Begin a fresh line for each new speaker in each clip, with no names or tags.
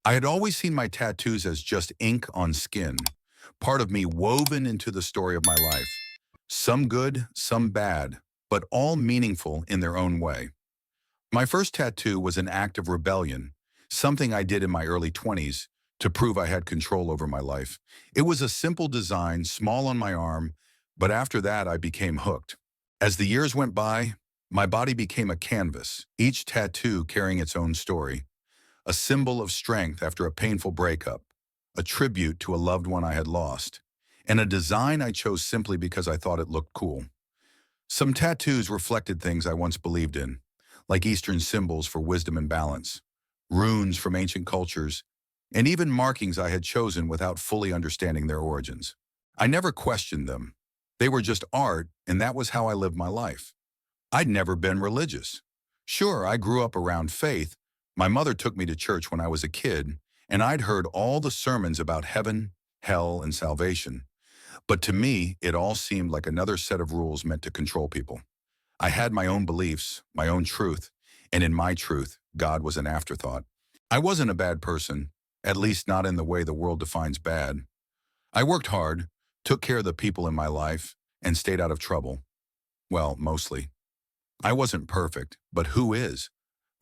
I had always seen my tattoos as just ink on skin, part of me woven into the story of my life. Some good, some bad, but all meaningful in their own way. My first tattoo was an act of rebellion, something I did in my early 20s to prove I had control over my life. It was a simple design, small on my arm, but after that I became hooked. As the years went by, my body became a canvas, each tattoo carrying its own story. A symbol of strength after a painful breakup, a tribute to a loved one I had lost, and a design I chose simply because I thought it looked cool. Some tattoos reflected things I once believed in, like Eastern symbols for wisdom and balance, runes from ancient cultures, and even markings I had chosen without fully understanding their origins. I never questioned them. They were just art, and that was how I lived my life. I'd never been religious. Sure, I grew up around faith. My mother took me to church when I was a kid, and I'd heard all the sermons about heaven, hell, and salvation. But to me, it all seemed like another set of rules meant to control people. I had my own beliefs, my own truth, and in my truth, God was an afterthought. I wasn't a bad person, at least not in the way the world defines bad. I worked hard, took care of the people in my life, and stayed out of trouble. Well, mostly. I wasn't perfect, but who is?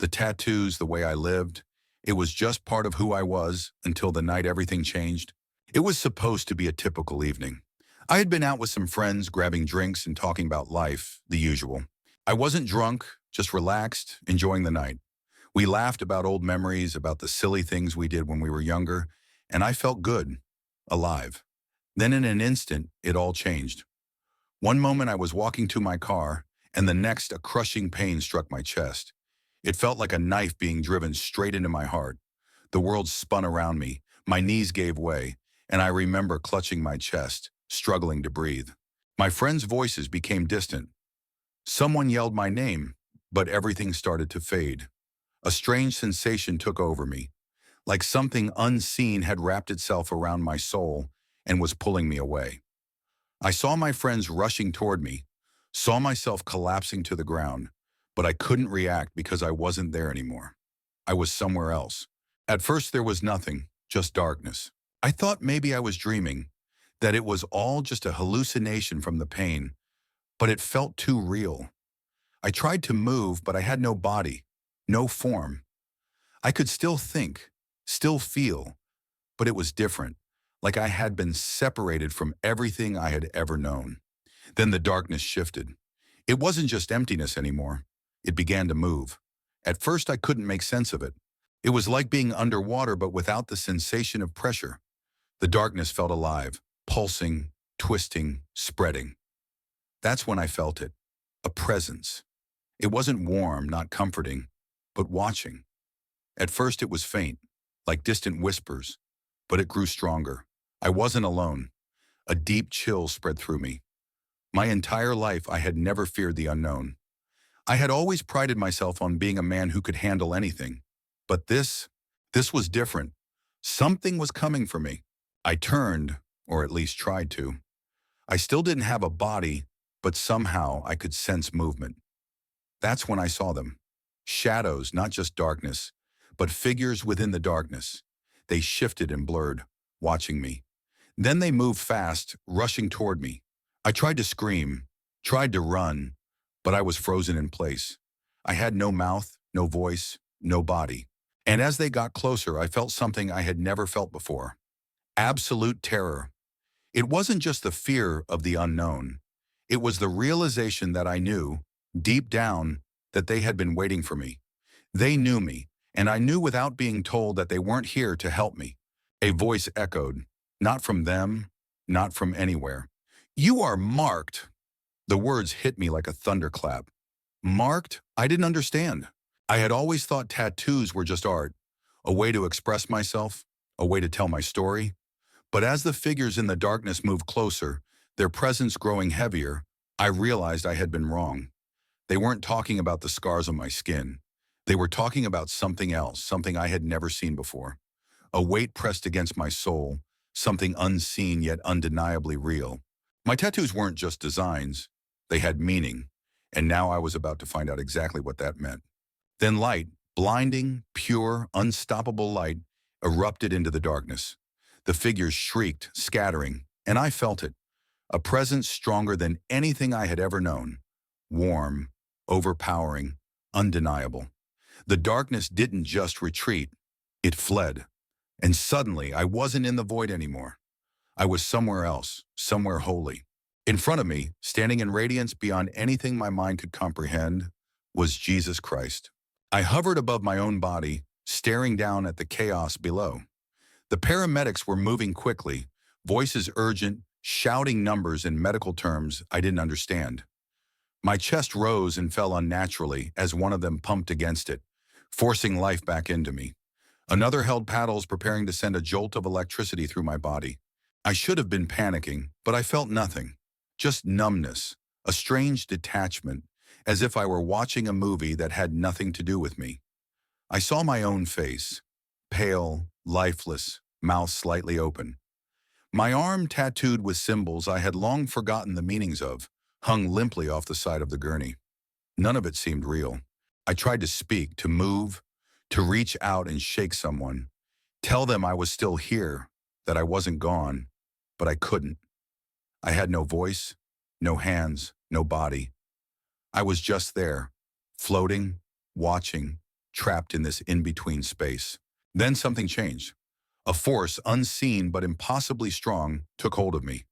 The tattoos, the way I lived, it was just part of who I was until the night everything changed. It was supposed to be a typical evening. I had been out with some friends, grabbing drinks and talking about life, the usual. I wasn't drunk, just relaxed, enjoying the night. We laughed about old memories, about the silly things we did when we were younger, and I felt good, alive. Then in an instant, it all changed. One moment I was walking to my car, and the next a crushing pain struck my chest. It felt like a knife being driven straight into my heart. The world spun around me, my knees gave way, and I remember clutching my chest, struggling to breathe. My friends' voices became distant. Someone yelled my name, but everything started to fade. A strange sensation took over me, like something unseen had wrapped itself around my soul and was pulling me away. I saw my friends rushing toward me, saw myself collapsing to the ground, but I couldn't react because I wasn't there anymore. I was somewhere else. At first there was nothing, just darkness. I thought maybe I was dreaming, that it was all just a hallucination from the pain, but it felt too real. I tried to move, but I had no body, no form. I could still think, still feel, but it was different, like I had been separated from everything I had ever known. Then the darkness shifted. It wasn't just emptiness anymore. It began to move. At first I couldn't make sense of it. It was like being underwater but without the sensation of pressure. The darkness felt alive, pulsing, twisting, spreading. That's when I felt it. A presence. It wasn't warm, not comforting, but watching. At first it was faint, like distant whispers, but it grew stronger. I wasn't alone. A deep chill spread through me. My entire life I had never feared the unknown. I had always prided myself on being a man who could handle anything. But this was different. Something was coming for me. I turned, or at least tried to. I still didn't have a body, but somehow I could sense movement. That's when I saw them. Shadows, not just darkness, but figures within the darkness. They shifted and blurred, watching me. Then they moved fast, rushing toward me. I tried to scream, tried to run, but I was frozen in place. I had no mouth, no voice, no body. And as they got closer, I felt something I had never felt before. Absolute terror. It wasn't just the fear of the unknown. It was the realization that I knew, deep down, that they had been waiting for me. They knew me, and I knew without being told that they weren't here to help me. A voice echoed, not from them, not from anywhere. "You are marked." The words hit me like a thunderclap. Marked? I didn't understand. I had always thought tattoos were just art, a way to express myself, a way to tell my story. But as the figures in the darkness moved closer, their presence growing heavier, I realized I had been wrong. They weren't talking about the scars on my skin. They were talking about something else, something I had never seen before. A weight pressed against my soul, something unseen yet undeniably real. My tattoos weren't just designs. They had meaning, and now I was about to find out exactly what that meant. Then light, blinding, pure, unstoppable light, erupted into the darkness. The figures shrieked, scattering, and I felt it. A presence stronger than anything I had ever known. Warm, overpowering, undeniable. The darkness didn't just retreat, it fled. And suddenly, I wasn't in the void anymore. I was somewhere else, somewhere holy. In front of me, standing in radiance beyond anything my mind could comprehend, was Jesus Christ. I hovered above my own body, staring down at the chaos below. The paramedics were moving quickly, voices urgent, shouting numbers in medical terms I didn't understand. My chest rose and fell unnaturally as one of them pumped against it, forcing life back into me. Another held paddles, preparing to send a jolt of electricity through my body. I should have been panicking, but I felt nothing. Just numbness, a strange detachment, as if I were watching a movie that had nothing to do with me. I saw my own face, pale, lifeless, mouth slightly open. My arm, tattooed with symbols I had long forgotten the meanings of, hung limply off the side of the gurney. None of it seemed real. I tried to speak, to move, to reach out and shake someone, tell them I was still here, that I wasn't gone, but I couldn't. I had no voice, no hands, no body. I was just there, floating, watching, trapped in this in-between space. Then something changed. A force, unseen but impossibly strong, took hold of me.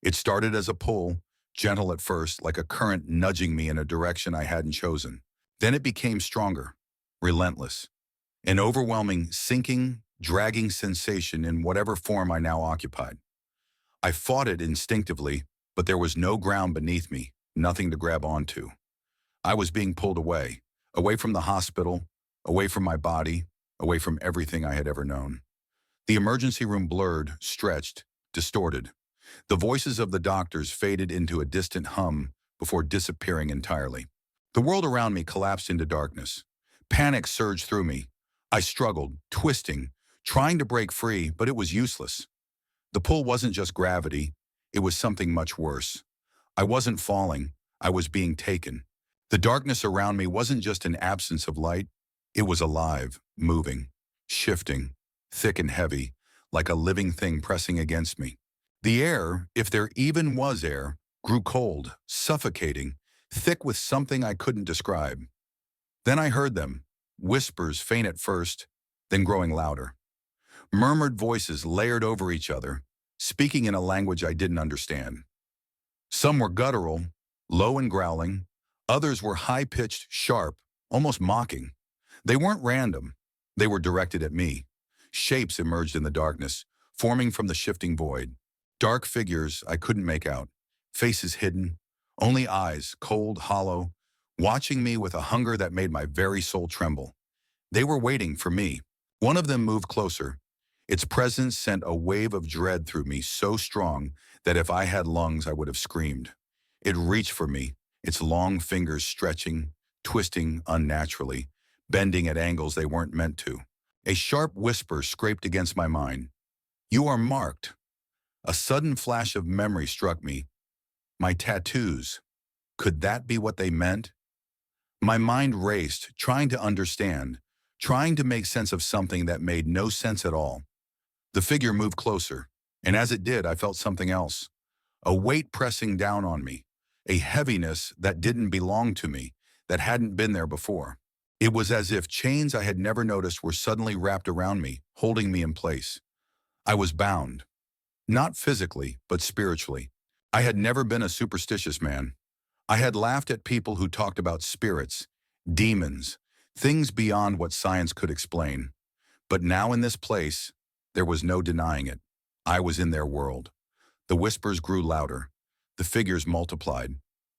It started as a pull, gentle at first, like a current nudging me in a direction I hadn't chosen. Then it became stronger, relentless. An overwhelming, sinking, dragging sensation in whatever form I now occupied. I fought it instinctively, but there was no ground beneath me, nothing to grab onto. I was being pulled away, away from the hospital, away from my body, away from everything I had ever known. The emergency room blurred, stretched, distorted. The voices of the doctors faded into a distant hum before disappearing entirely. The world around me collapsed into darkness. Panic surged through me. I struggled, twisting, trying to break free, but it was useless. The pull wasn't just gravity, it was something much worse. I wasn't falling, I was being taken. The darkness around me wasn't just an absence of light, it was alive, moving, shifting, thick and heavy, like a living thing pressing against me. The air, if there even was air, grew cold, suffocating, thick with something I couldn't describe. Then I heard them, whispers faint at first, then growing louder. Murmured voices layered over each other, speaking in a language I didn't understand. Some were guttural, low and growling. Others were high-pitched, sharp, almost mocking. They weren't random. They were directed at me. Shapes emerged in the darkness, forming from the shifting void. Dark figures I couldn't make out, faces hidden, only eyes, cold, hollow, watching me with a hunger that made my very soul tremble. They were waiting for me. One of them moved closer. Its presence sent a wave of dread through me so strong that if I had lungs I would have screamed. It reached for me, its long fingers stretching, twisting unnaturally, bending at angles they weren't meant to. A sharp whisper scraped against my mind. "You are marked." A sudden flash of memory struck me. My tattoos. Could that be what they meant? My mind raced, trying to understand, trying to make sense of something that made no sense at all. The figure moved closer, and as it did, I felt something else. A weight pressing down on me, a heaviness that didn't belong to me, that hadn't been there before. It was as if chains I had never noticed were suddenly wrapped around me, holding me in place. I was bound. Not physically, but spiritually. I had never been a superstitious man. I had laughed at people who talked about spirits, demons, things beyond what science could explain. But now in this place, there was no denying it. I was in their world. The whispers grew louder. The figures multiplied.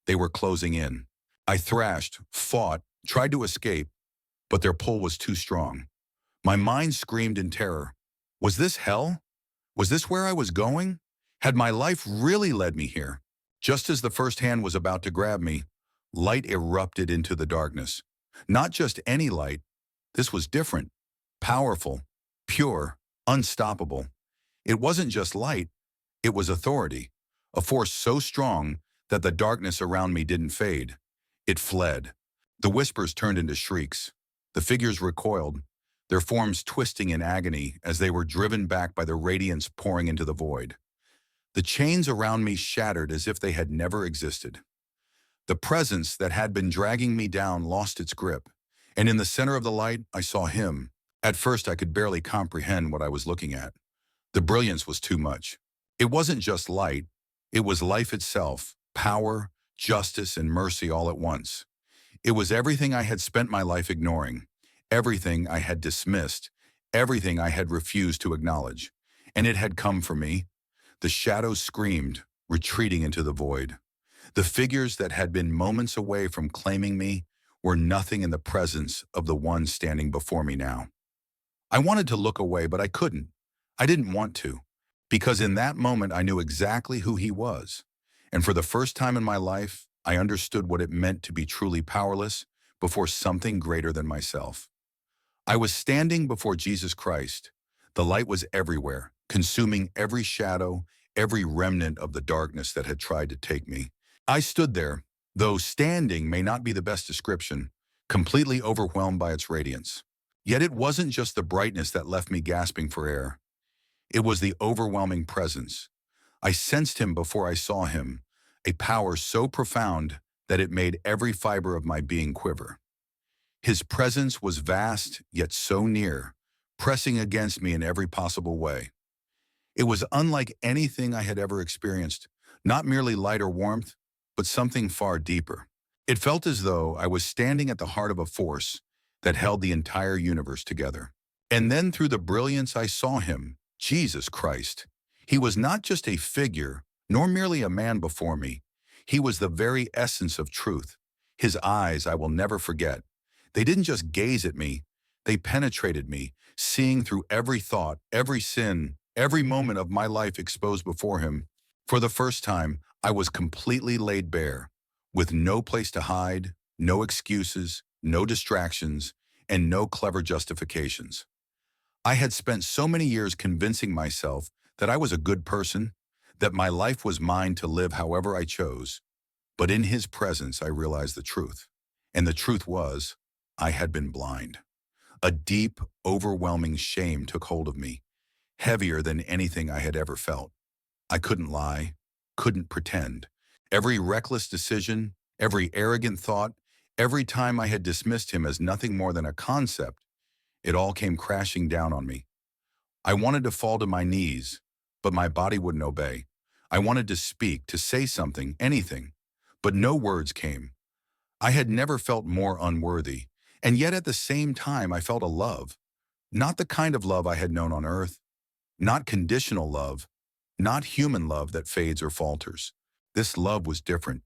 They were closing in. I thrashed, fought, tried to escape, but their pull was too strong. My mind screamed in terror. Was this hell? Was this where I was going? Had my life really led me here? Just as the first hand was about to grab me, light erupted into the darkness. Not just any light. This was different, powerful, pure, unstoppable. It wasn't just light, it was authority, a force so strong that the darkness around me didn't fade. It fled. The whispers turned into shrieks. The figures recoiled. their forms twisting in agony as they were driven back by the radiance pouring into the void. The chains around me shattered as if they had never existed. The presence that had been dragging me down lost its grip, and in the center of the light, I saw him. At first, I could barely comprehend what I was looking at. The brilliance was too much. It wasn't just light, it was life itself, power, justice, and mercy all at once. It was everything I had spent my life ignoring, everything I had dismissed, everything I had refused to acknowledge. And it had come for me. The shadows screamed, retreating into the void. The figures that had been moments away from claiming me were nothing in the presence of the one standing before me now. I wanted to look away, but I couldn't. I didn't want to, because in that moment I knew exactly who he was. And for the first time in my life, I understood what it meant to be truly powerless before something greater than myself. I was standing before Jesus Christ. The light was everywhere, consuming every shadow, every remnant of the darkness that had tried to take me. I stood there, though standing may not be the best description, completely overwhelmed by its radiance. Yet it wasn't just the brightness that left me gasping for air. It was the overwhelming presence. I sensed him before I saw him, a power so profound that it made every fiber of my being quiver. His presence was vast, yet so near, pressing against me in every possible way. It was unlike anything I had ever experienced, not merely light or warmth, but something far deeper. It felt as though I was standing at the heart of a force that held the entire universe together. And then through the brilliance I saw him, Jesus Christ. He was not just a figure, nor merely a man before me. He was the very essence of truth. His eyes I will never forget. They didn't just gaze at me, they penetrated me, seeing through every thought, every sin, every moment of my life exposed before him. For the first time, I was completely laid bare, with no place to hide, no excuses, no distractions, and no clever justifications. I had spent so many years convincing myself that I was a good person, that my life was mine to live however I chose. But in his presence, I realized the truth. And the truth was, I had been blind. A deep, overwhelming shame took hold of me, heavier than anything I had ever felt. I couldn't lie, couldn't pretend. Every reckless decision, every arrogant thought, every time I had dismissed him as nothing more than a concept, it all came crashing down on me. I wanted to fall to my knees, but my body wouldn't obey. I wanted to speak, to say something, anything, but no words came. I had never felt more unworthy, and yet at the same time I felt a love. Not the kind of love I had known on earth, not conditional love, not human love that fades or falters. This love was different.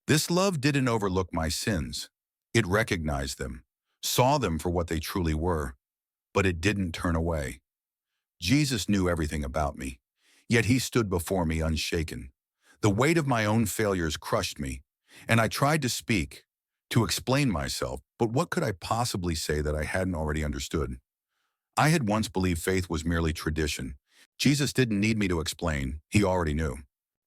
This love didn't overlook my sins. It recognized them, saw them for what they truly were, but it didn't turn away. Jesus knew everything about me, yet he stood before me unshaken. The weight of my own failures crushed me, and I tried to speak, to explain myself, but what could I possibly say that I hadn't already understood? I had once believed faith was merely tradition. Jesus didn't need me to explain, he already knew.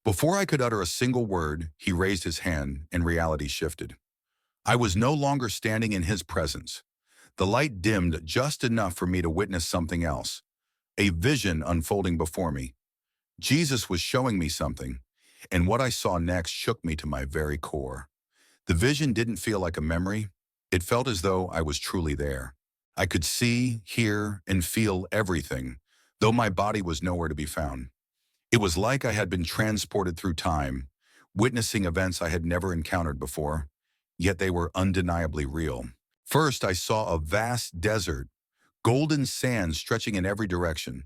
Before I could utter a single word, he raised his hand and reality shifted. I was no longer standing in his presence. The light dimmed just enough for me to witness something else, a vision unfolding before me. Jesus was showing me something, and what I saw next shook me to my very core. The vision didn't feel like a memory. It felt as though I was truly there. I could see, hear, and feel everything, though my body was nowhere to be found. It was like I had been transported through time, witnessing events I had never encountered before, yet they were undeniably real. First, I saw a vast desert, golden sand stretching in every direction.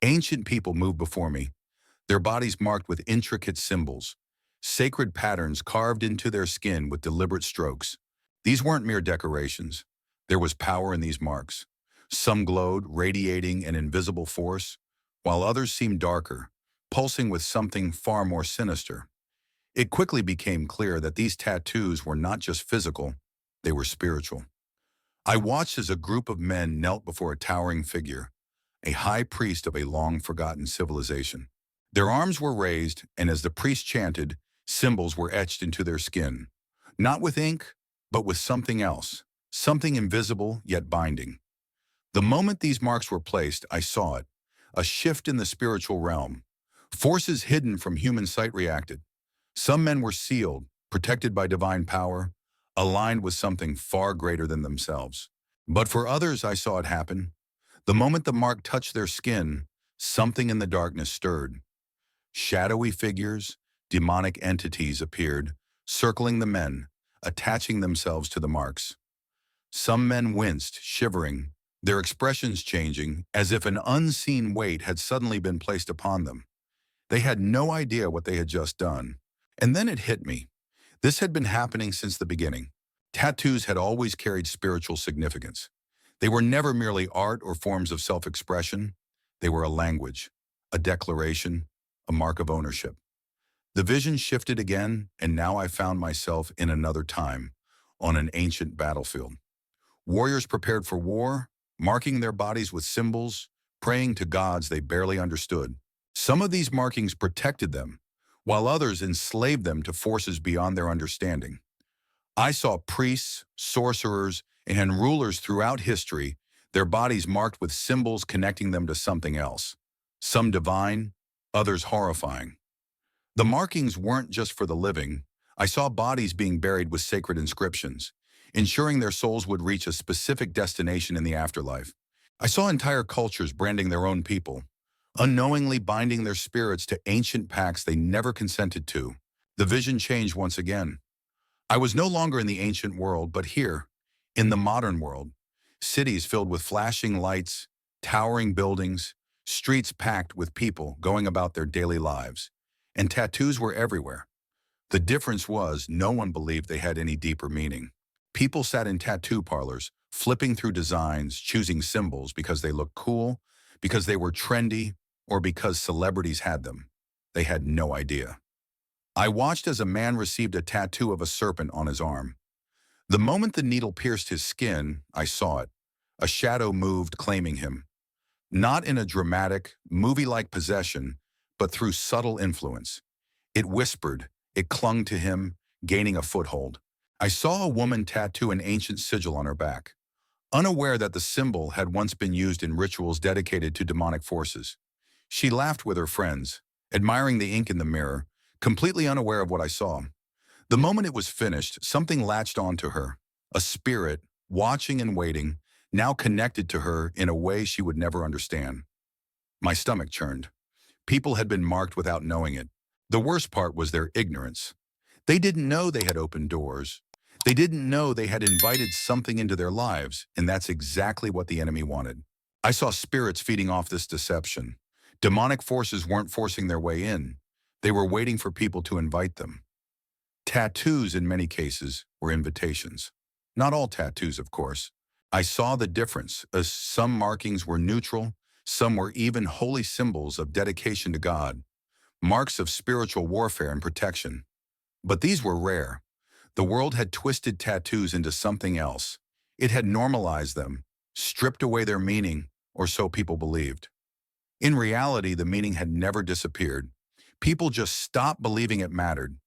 Ancient people moved before me, their bodies marked with intricate symbols, sacred patterns carved into their skin with deliberate strokes. These weren't mere decorations. There was power in these marks. Some glowed, radiating an invisible force, while others seemed darker, pulsing with something far more sinister. It quickly became clear that these tattoos were not just physical, they were spiritual. I watched as a group of men knelt before a towering figure, a high priest of a long-forgotten civilization. Their arms were raised, and as the priest chanted, symbols were etched into their skin, not with ink, but with something else, something invisible yet binding. The moment these marks were placed, I saw it. A shift in the spiritual realm. Forces hidden from human sight reacted. Some men were sealed, protected by divine power, aligned with something far greater than themselves. But for others, I saw it happen. The moment the mark touched their skin, something in the darkness stirred. Shadowy figures, demonic entities appeared, circling the men, attaching themselves to the marks. Some men winced, shivering, their expressions changing, as if an unseen weight had suddenly been placed upon them. They had no idea what they had just done. And then it hit me. This had been happening since the beginning. Tattoos had always carried spiritual significance. They were never merely art or forms of self-expression. They were a language, a declaration, a mark of ownership. The vision shifted again, and now I found myself in another time, on an ancient battlefield. Warriors prepared for war, marking their bodies with symbols, praying to gods they barely understood. Some of these markings protected them, while others enslaved them to forces beyond their understanding. I saw priests, sorcerers, and rulers throughout history, their bodies marked with symbols connecting them to something else. Some divine, others horrifying. The markings weren't just for the living. I saw bodies being buried with sacred inscriptions, ensuring their souls would reach a specific destination in the afterlife. I saw entire cultures branding their own people, unknowingly binding their spirits to ancient pacts they never consented to. The vision changed once again. I was no longer in the ancient world, but here, in the modern world, cities filled with flashing lights, towering buildings, streets packed with people going about their daily lives, and tattoos were everywhere. The difference was no one believed they had any deeper meaning. People sat in tattoo parlors, flipping through designs, choosing symbols because they looked cool, because they were trendy, or because celebrities had them. They had no idea. I watched as a man received a tattoo of a serpent on his arm. The moment the needle pierced his skin, I saw it. A shadow moved, claiming him. Not in a dramatic, movie-like possession, but through subtle influence. It whispered, it clung to him, gaining a foothold. I saw a woman tattoo an ancient sigil on her back, unaware that the symbol had once been used in rituals dedicated to demonic forces. She laughed with her friends, admiring the ink in the mirror, completely unaware of what I saw. The moment it was finished, something latched onto her, a spirit, watching and waiting, now connected to her in a way she would never understand. My stomach churned. People had been marked without knowing it. The worst part was their ignorance. They didn't know they had opened doors. They didn't know they had invited something into their lives, and that's exactly what the enemy wanted. I saw spirits feeding off this deception. Demonic forces weren't forcing their way in. They were waiting for people to invite them. Tattoos, in many cases, were invitations. Not all tattoos, of course. I saw the difference, as some markings were neutral, some were even holy symbols of dedication to God, marks of spiritual warfare and protection. But these were rare. The world had twisted tattoos into something else. It had normalized them, stripped away their meaning, or so people believed. In reality, the meaning had never disappeared. People just stopped believing it mattered.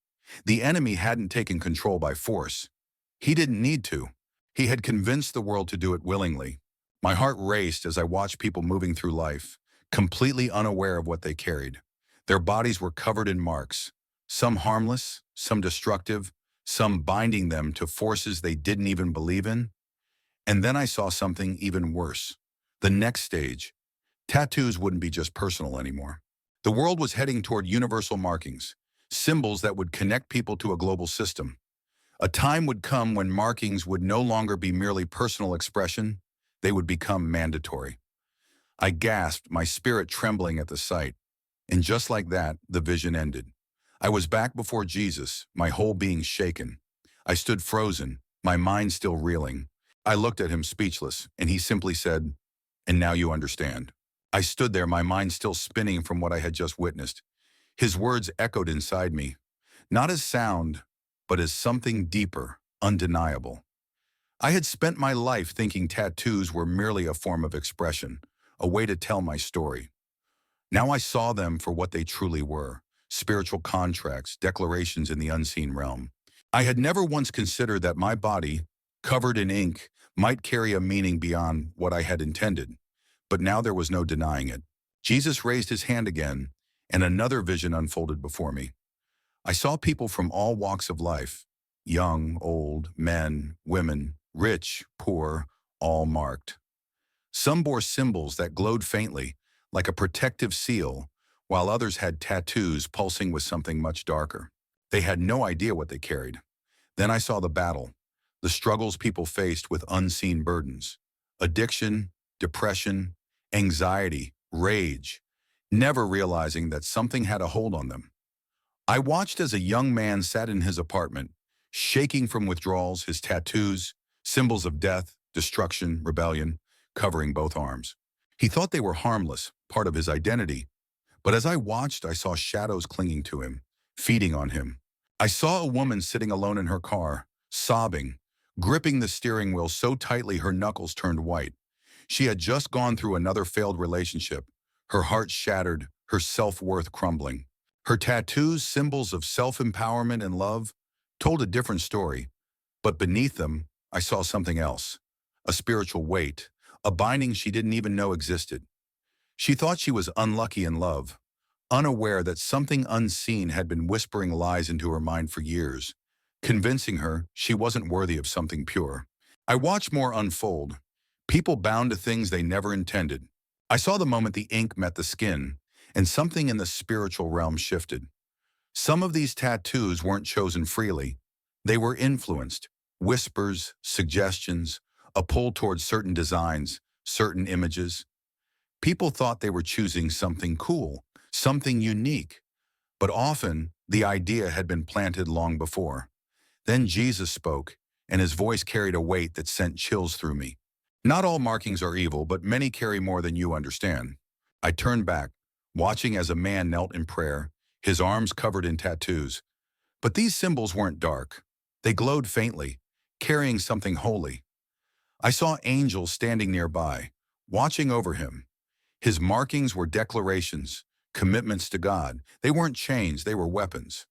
The enemy hadn't taken control by force. He didn't need to. He had convinced the world to do it willingly. My heart raced as I watched people moving through life, completely unaware of what they carried. Their bodies were covered in marks, some harmless, some destructive, some binding them to forces they didn't even believe in. And then I saw something even worse. The next stage. Tattoos wouldn't be just personal anymore. The world was heading toward universal markings, symbols that would connect people to a global system. A time would come when markings would no longer be merely personal expression, they would become mandatory. I gasped, my spirit trembling at the sight. And just like that, the vision ended. I was back before Jesus, my whole being shaken. I stood frozen, my mind still reeling. I looked at him speechless, and he simply said, "And now you understand." I stood there, my mind still spinning from what I had just witnessed. His words echoed inside me, not as sound, but as something deeper, undeniable. I had spent my life thinking tattoos were merely a form of expression, a way to tell my story. Now I saw them for what they truly were, spiritual contracts, declarations in the unseen realm. I had never once considered that my body, covered in ink, might carry a meaning beyond what I had intended. But now there was no denying it. Jesus raised his hand again, and another vision unfolded before me. I saw people from all walks of life, young, old, men, women, rich, poor, all marked. Some bore symbols that glowed faintly, like a protective seal, while others had tattoos pulsing with something much darker. They had no idea what they carried. Then I saw the battle, the struggles people faced with unseen burdens. Addiction, depression, anxiety, rage, never realizing that something had a hold on them. I watched as a young man sat in his apartment, shaking from withdrawals, his tattoos, symbols of death, destruction, rebellion, covering both arms. He thought they were harmless, part of his identity, but as I watched, I saw shadows clinging to him, feeding on him. I saw a woman sitting alone in her car, sobbing, gripping the steering wheel so tightly her knuckles turned white. She had just gone through another failed relationship, her heart shattered, her self-worth crumbling. Her tattoos, symbols of self-empowerment and love, told a different story, but beneath them, I saw something else, a spiritual weight, a binding she didn't even know existed. She thought she was unlucky in love, unaware that something unseen had been whispering lies into her mind for years, convincing her she wasn't worthy of something pure. I watched more unfold, people bound to things they never intended. I saw the moment the ink met the skin, and something in the spiritual realm shifted. Some of these tattoos weren't chosen freely. They were influenced, whispers, suggestions, a pull towards certain designs, certain images. People thought they were choosing something cool, something unique, but often the idea had been planted long before. Then Jesus spoke, and his voice carried a weight that sent chills through me. Not all markings are evil, but many carry more than you understand. I turned back, watching as a man knelt in prayer, his arms covered in tattoos. But these symbols weren't dark. They glowed faintly, carrying something holy. I saw angels standing nearby, watching over him. His markings were declarations, commitments to God. They weren't chains, they were weapons.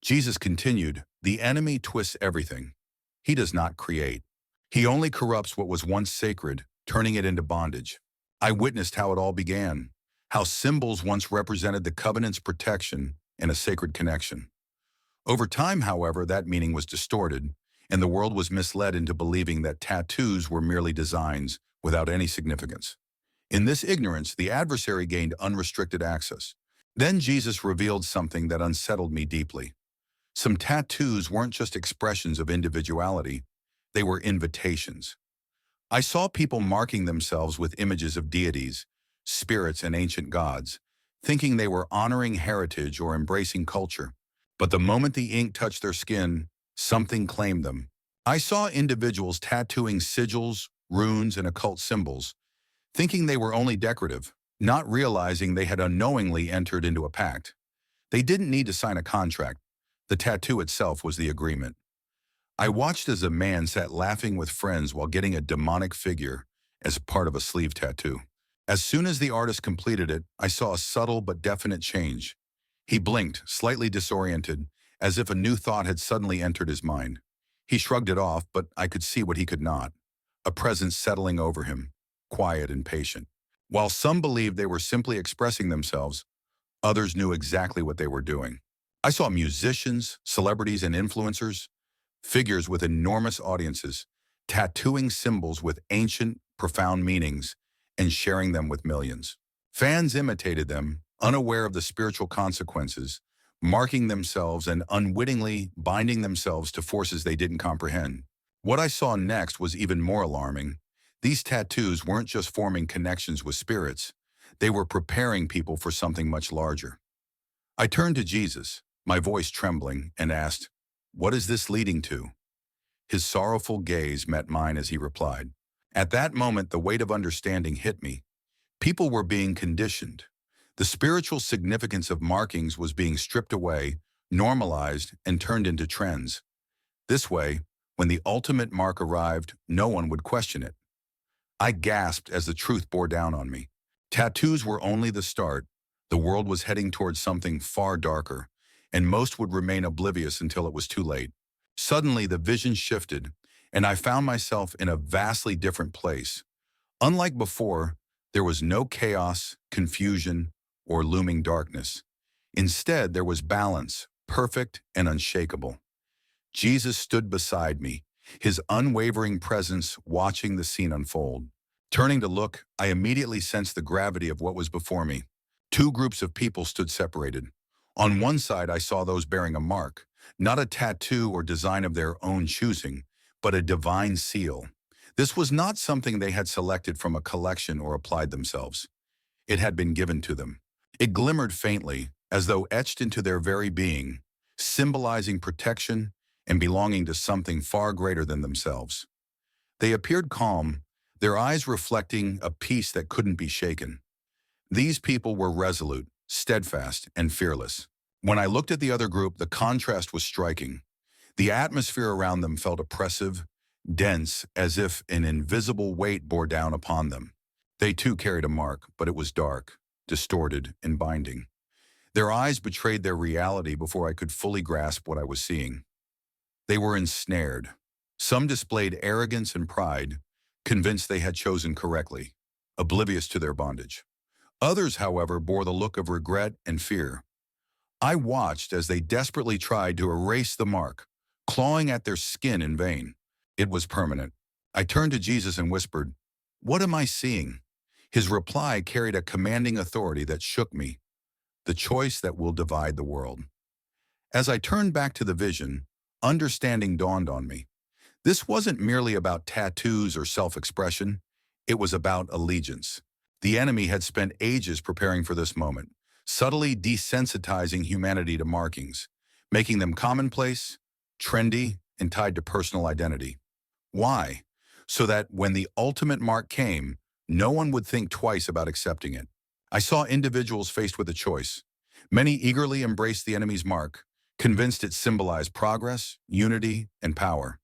Jesus continued, "The enemy twists everything. He does not create. He only corrupts what was once sacred, turning it into bondage." I witnessed how it all began, how symbols once represented the covenant's protection and a sacred connection. Over time, however, that meaning was distorted, and the world was misled into believing that tattoos were merely designs without any significance. In this ignorance, the adversary gained unrestricted access. Then Jesus revealed something that unsettled me deeply. Some tattoos weren't just expressions of individuality, they were invitations. I saw people marking themselves with images of deities, spirits, and ancient gods, thinking they were honoring heritage or embracing culture. But the moment the ink touched their skin, something claimed them. I saw individuals tattooing sigils, runes, and occult symbols, thinking they were only decorative, not realizing they had unknowingly entered into a pact. They didn't need to sign a contract. The tattoo itself was the agreement. I watched as a man sat laughing with friends while getting a demonic figure as part of a sleeve tattoo. As soon as the artist completed it, I saw a subtle but definite change. He blinked, slightly disoriented, as if a new thought had suddenly entered his mind. He shrugged it off, but I could see what he could not. A presence settling over him, quiet and patient. While some believed they were simply expressing themselves, others knew exactly what they were doing. I saw musicians, celebrities, and influencers, figures with enormous audiences, tattooing symbols with ancient, profound meanings and sharing them with millions. Fans imitated them, unaware of the spiritual consequences, marking themselves and unwittingly binding themselves to forces they didn't comprehend. What I saw next was even more alarming. These tattoos weren't just forming connections with spirits, they were preparing people for something much larger. I turned to Jesus, my voice trembling, and asked, "What is this leading to?" His sorrowful gaze met mine as he replied. At that moment, the weight of understanding hit me. People were being conditioned. The spiritual significance of markings was being stripped away, normalized, and turned into trends. This way, when the ultimate mark arrived, no one would question it. I gasped as the truth bore down on me. Tattoos were only the start. The world was heading towards something far darker, and most would remain oblivious until it was too late. Suddenly, the vision shifted, and I found myself in a vastly different place. Unlike before, there was no chaos, confusion, or looming darkness. Instead, there was balance, perfect and unshakable. Jesus stood beside me, his unwavering presence watching the scene unfold. Turning to look, I immediately sensed the gravity of what was before me. Two groups of people stood separated. On one side, I saw those bearing a mark, not a tattoo or design of their own choosing, but a divine seal. This was not something they had selected from a collection or applied themselves. It had been given to them. It glimmered faintly, as though etched into their very being, symbolizing protection and belonging to something far greater than themselves. They appeared calm, their eyes reflecting a peace that couldn't be shaken. These people were resolute, steadfast, and fearless. When I looked at the other group, the contrast was striking. The atmosphere around them felt oppressive, dense, as if an invisible weight bore down upon them. They too carried a mark, but it was dark, distorted, and binding. Their eyes betrayed their reality before I could fully grasp what I was seeing. They were ensnared. Some displayed arrogance and pride, convinced they had chosen correctly, oblivious to their bondage. Others, however, bore the look of regret and fear. I watched as they desperately tried to erase the mark, clawing at their skin in vain. It was permanent. I turned to Jesus and whispered, "What am I seeing?" His reply carried a commanding authority that shook me, "The choice that will divide the world." As I turned back to the vision, understanding dawned on me. This wasn't merely about tattoos or self-expression. It was about allegiance. The enemy had spent ages preparing for this moment, subtly desensitizing humanity to markings, making them commonplace, trendy, and tied to personal identity. Why? So that when the ultimate mark came, no one would think twice about accepting it. I saw individuals faced with a choice. Many eagerly embraced the enemy's mark, convinced it symbolized progress, unity, and power.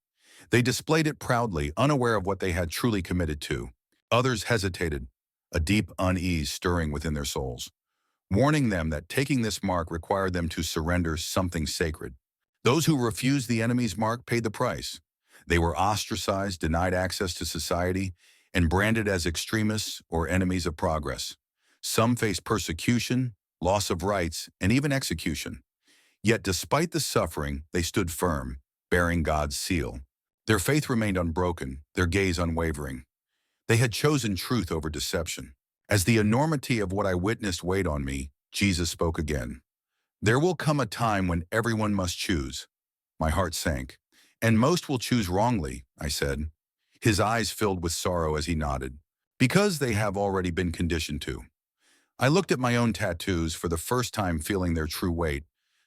They displayed it proudly, unaware of what they had truly committed to. Others hesitated, a deep unease stirring within their souls, warning them that taking this mark required them to surrender something sacred. Those who refused the enemy's mark paid the price. They were ostracized, denied access to society, and branded as extremists or enemies of progress. Some faced persecution, loss of rights, and even execution. Yet despite the suffering, they stood firm, bearing God's seal. Their faith remained unbroken, their gaze unwavering. They had chosen truth over deception. As the enormity of what I witnessed weighed on me, Jesus spoke again. "There will come a time when everyone must choose." My heart sank. "And most will choose wrongly," I said. His eyes filled with sorrow as he nodded. "Because they have already been conditioned to." I looked at my own tattoos for the first time, feeling their true weight,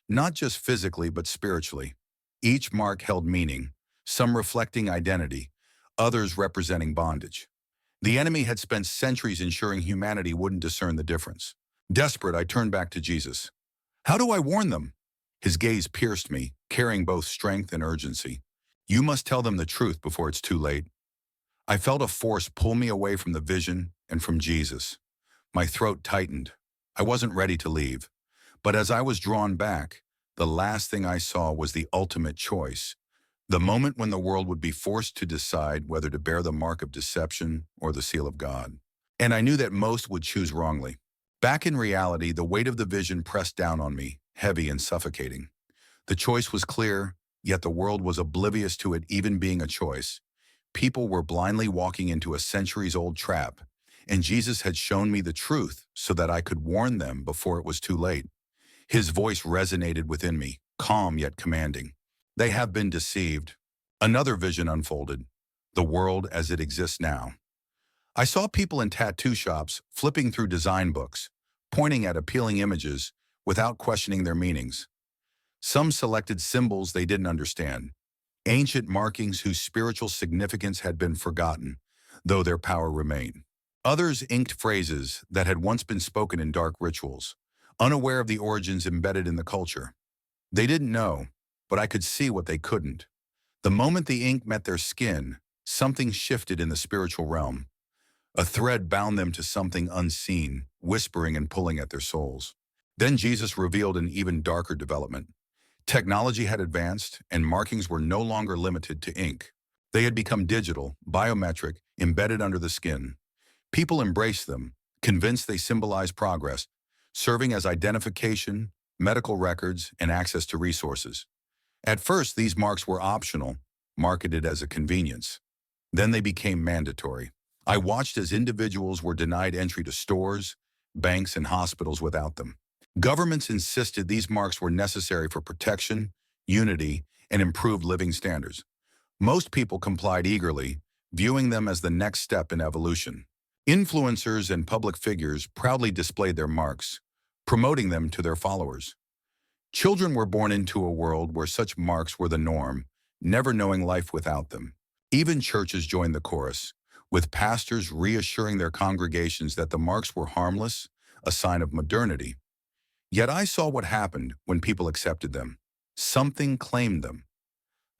not just physically but spiritually. Each mark held meaning, some reflecting identity, others representing bondage. The enemy had spent centuries ensuring humanity wouldn't discern the difference. Desperate, I turned back to Jesus. "How do I warn them?" His gaze pierced me, carrying both strength and urgency. "You must tell them the truth before it's too late." I felt a force pull me away from the vision and from Jesus. My throat tightened. I wasn't ready to leave. But as I was drawn back, the last thing I saw was the ultimate choice. The moment when the world would be forced to decide whether to bear the mark of deception or the seal of God. And I knew that most would choose wrongly. Back in reality, the weight of the vision pressed down on me, heavy and suffocating. The choice was clear, yet the world was oblivious to it even being a choice. People were blindly walking into a centuries-old trap, and Jesus had shown me the truth so that I could warn them before it was too late. His voice resonated within me, calm yet commanding. "They have been deceived." Another vision unfolded, the world as it exists now. I saw people in tattoo shops flipping through design books, pointing at appealing images without questioning their meanings. Some selected symbols they didn't understand, ancient markings whose spiritual significance had been forgotten, though their power remained. Others inked phrases that had once been spoken in dark rituals, unaware of the origins embedded in the culture. They didn't know, but I could see what they couldn't. The moment the ink met their skin, something shifted in the spiritual realm. A thread bound them to something unseen, whispering and pulling at their souls. Then Jesus revealed an even darker development. Technology had advanced, and markings were no longer limited to ink. They had become digital, biometric, embedded under the skin. People embraced them, convinced they symbolized progress, serving as identification, medical records, and access to resources. At first, these marks were optional, marketed as a convenience. Then they became mandatory. I watched as individuals were denied entry to stores, banks, and hospitals without them. Governments insisted these marks were necessary for protection, unity, and improved living standards. Most people complied eagerly, viewing them as the next step in evolution. Influencers and public figures proudly displayed their marks, promoting them to their followers. Children were born into a world where such marks were the norm, never knowing life without them. Even churches joined the chorus, with pastors reassuring their congregations that the marks were harmless, a sign of modernity. Yet I saw what happened when people accepted them. Something claimed them.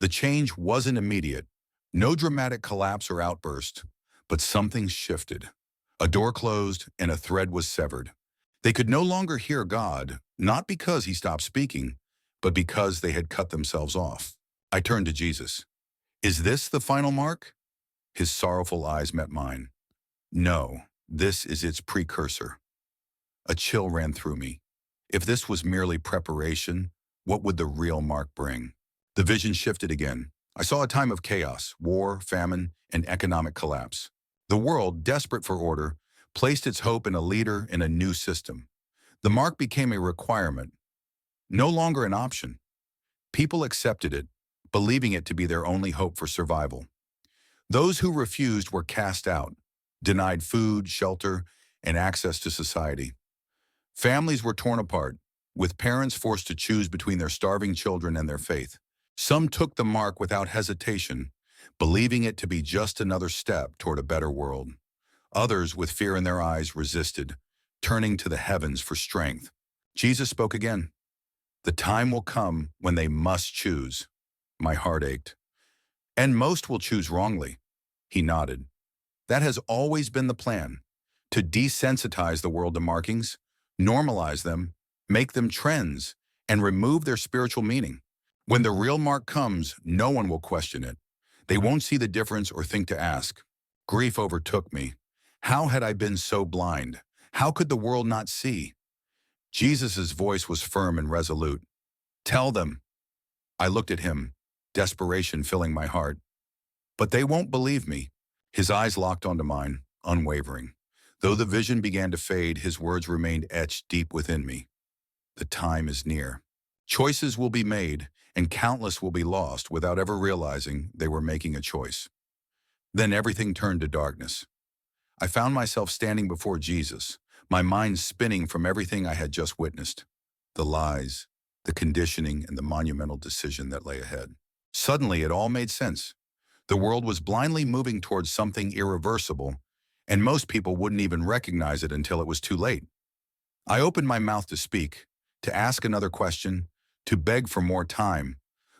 The change wasn't immediate, no dramatic collapse or outburst, but something shifted. A door closed and a thread was severed. They could no longer hear God, not because he stopped speaking, but because they had cut themselves off. I turned to Jesus. Is this the final mark? His sorrowful eyes met mine. No, this is its precursor. A chill ran through me. If this was merely preparation, what would the real mark bring? The vision shifted again. I saw a time of chaos, war, famine, and economic collapse. The world, desperate for order, placed its hope in a leader in a new system. The mark became a requirement, no longer an option. People accepted it, believing it to be their only hope for survival. Those who refused were cast out, denied food, shelter, and access to society. Families were torn apart, with parents forced to choose between their starving children and their faith. Some took the mark without hesitation, believing it to be just another step toward a better world. Others, with fear in their eyes, resisted, turning to the heavens for strength. Jesus spoke again. The time will come when they must choose. My heart ached. And most will choose wrongly. He nodded. That has always been the plan, to desensitize the world to markings, normalize them, make them trends, and remove their spiritual meaning. When the real mark comes, no one will question it. They won't see the difference or think to ask. Grief overtook me. How had I been so blind? How could the world not see? Jesus' voice was firm and resolute. Tell them. I looked at him, desperation filling my heart. But they won't believe me. His eyes locked onto mine, unwavering. Though the vision began to fade, his words remained etched deep within me. The time is near. Choices will be made, and countless will be lost without ever realizing they were making a choice. Then everything turned to darkness. I found myself standing before Jesus, my mind spinning from everything I had just witnessed. The lies, the conditioning, and the monumental decision that lay ahead. Suddenly, it all made sense. The world was blindly moving towards something irreversible, and most people wouldn't even recognize it until it was too late. I opened my mouth to speak, to ask another question, to beg for more time.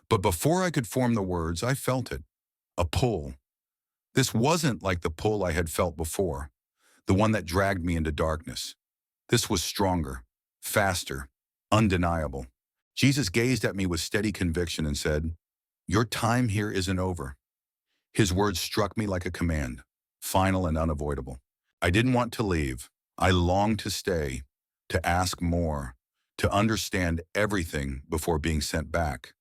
But before I could form the words, I felt it. A pull. This wasn't like the pull I had felt before, the one that dragged me into darkness. This was stronger, faster, undeniable. Jesus gazed at me with steady conviction and said, "Your time here isn't over." His words struck me like a command, final and unavoidable. I didn't want to leave. I longed to stay, to ask more, to understand everything before being sent back.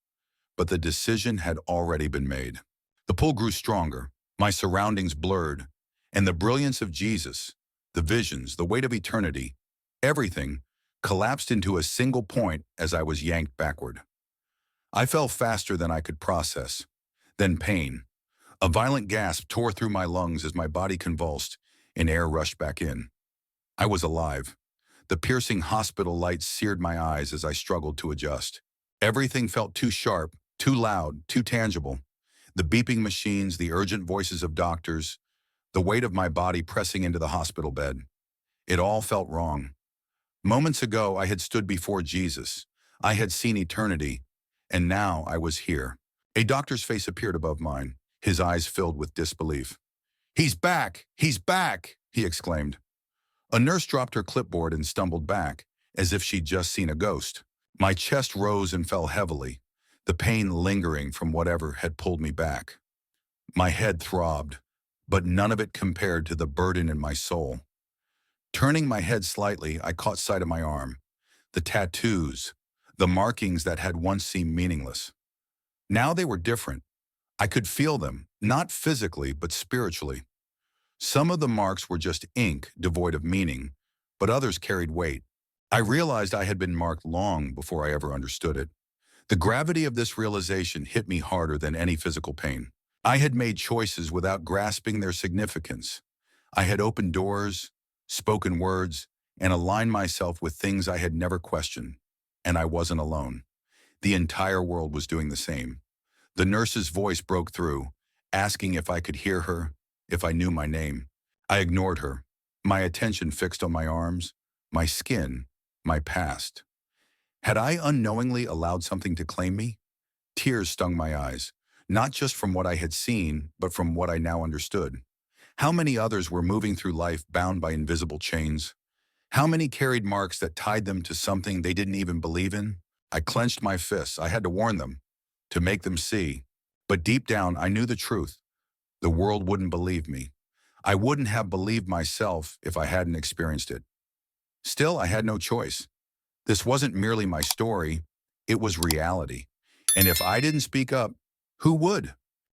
But the decision had already been made. The pull grew stronger, my surroundings blurred, and the brilliance of Jesus, the visions, the weight of eternity, everything collapsed into a single point as I was yanked backward. I fell faster than I could process. Then pain. A violent gasp tore through my lungs as my body convulsed and air rushed back in. I was alive. The piercing hospital lights seared my eyes as I struggled to adjust. Everything felt too sharp, too loud, too tangible. The beeping machines, the urgent voices of doctors, the weight of my body pressing into the hospital bed. It all felt wrong. Moments ago, I had stood before Jesus. I had seen eternity, and now I was here. A doctor's face appeared above mine, his eyes filled with disbelief. "He's back! He's back!" he exclaimed. A nurse dropped her clipboard and stumbled back, as if she'd just seen a ghost. My chest rose and fell heavily, the pain lingering from whatever had pulled me back. My head throbbed, but none of it compared to the burden in my soul. Turning my head slightly, I caught sight of my arm. The tattoos, the markings that had once seemed meaningless. Now they were different. I could feel them, not physically, but spiritually. Some of the marks were just ink, devoid of meaning, but others carried weight. I realized I had been marked long before I ever understood it. The gravity of this realization hit me harder than any physical pain. I had made choices without grasping their significance. I had opened doors, spoken words, and aligned myself with things I had never questioned. And I wasn't alone. The entire world was doing the same. The nurse's voice broke through, asking if I could hear her, if I knew my name. I ignored her, my attention fixed on my arms, my skin, my past. Had I unknowingly allowed something to claim me? Tears stung my eyes, not just from what I had seen, but from what I now understood. How many others were moving through life bound by invisible chains? How many carried marks that tied them to something they didn't even believe in? I clenched my fists. I had to warn them, to make them see. But deep down, I knew the truth. The world wouldn't believe me. I wouldn't have believed myself if I hadn't experienced it. Still, I had no choice. This wasn't merely my story, it was reality. And if I didn't speak up, who would?